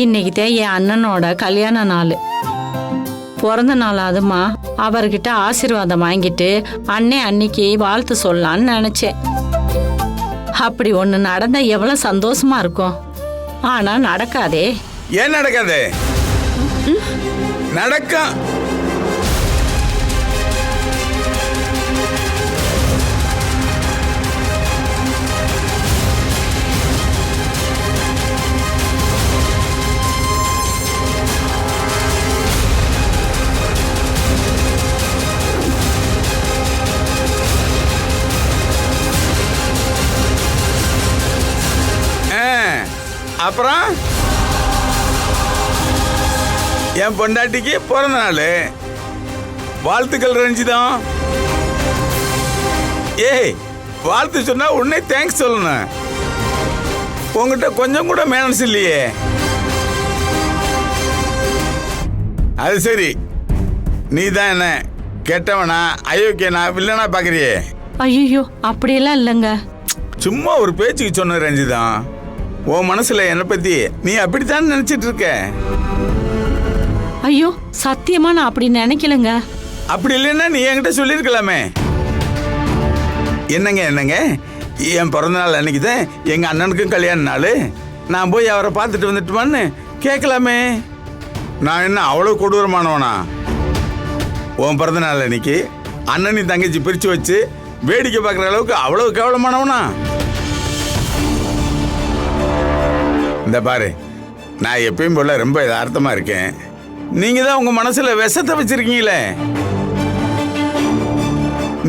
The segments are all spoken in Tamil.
இன்னைக்கு தான் என் அண்ணனோட கல்யாண நாள். பிறந்த நாள் அதுமா, அவர்கிட்ட ஆசீர்வாதம் வாங்கிட்டு அண்ணே அன்னைக்கு வாழ்த்து சொல்லலான்னு நினைச்சேன். அப்படி ஒண்ணு நடந்தா எவ்வளவு சந்தோஷமா இருக்கும். ஆனா நடக்காதே. ஏன் நடக்காது? நடக்கும். அப்புறம் என் பொண்டாட்டிக்கு பிறந்த நாள். வாழ்த்துக்கள் ரஞ்சிதம். ஏய், வாழ்த்து சொன்னா உடனே தேங்க்ஸ் சொல்லணும். உங்ககிட்ட கொஞ்சம் கூட மேனஸ் இல்லையே. அது சரி, நீ தான் என்ன கெட்டவனா அயோக்கியனா வில்லனா பாக்குறியே? ஐயோ, அப்படியெல்லாம் இல்லைங்க. சும்மா ஒரு பேச்சுக்கு சொன்ன ரஞ்சிதம். உன் மனசுல என்னை பத்தி நீ அப்படித்தான் நினைச்சிட்டு இருக்க. ஐயோ, சத்தியமா நான் அப்படி நினைக்கலங்க. அப்படி இல்லைன்னா நீ என்கிட்ட சொல்லியிருக்கலாமே. என்னங்க என் பிறந்த நாள் அன்னைக்கு தான் எங்க அண்ணனுக்கும் கல்யாண நாள். நான் போய் அவரை பார்த்துட்டு வந்துட்டுமான்னு கேட்கலாமே. நான் என்ன அவ்வளவு கொடூரமானவனா? உன் பிறந்த நாள் அன்னைக்கு அண்ணனின் தங்கச்சி பிரிச்சு வச்சு வேடிக்கை பார்க்குற அளவுக்கு அவ்வளவு கேவலமானவனா? இந்த பாரு, நான் எப்பயும் போல ரொம்ப யதார்த்தமா இருக்கேன். நீங்க தான் உங்க மனசுல விஷத்தை வச்சிருக்கீங்களே.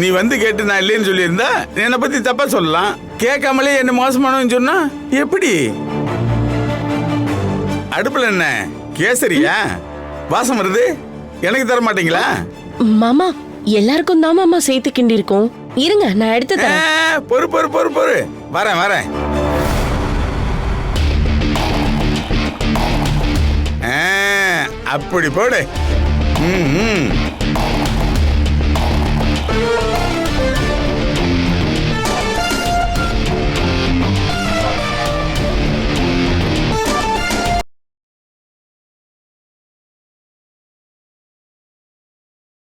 நீ வந்து கேட்டு நான் இல்லைன்னு சொல்லியிருந்தா என்னை பத்தி தப்பா சொல்லலாம். கேட்காமலே என்ன மோசமானவன்னு சொன்னா எப்படி? அடுப்புல என்ன கேசரியா வாசம் வருது? எனக்கு தர மாட்டீங்களா? மாமா, எல்லாருக்கும் தான் மாமா சேர்த்து கிண்டி இருக்கோம். இருங்க, நான் எடுத்து தரேன். பொறு பொறு பொறு பொறு, வரேன். அப்படி போடு.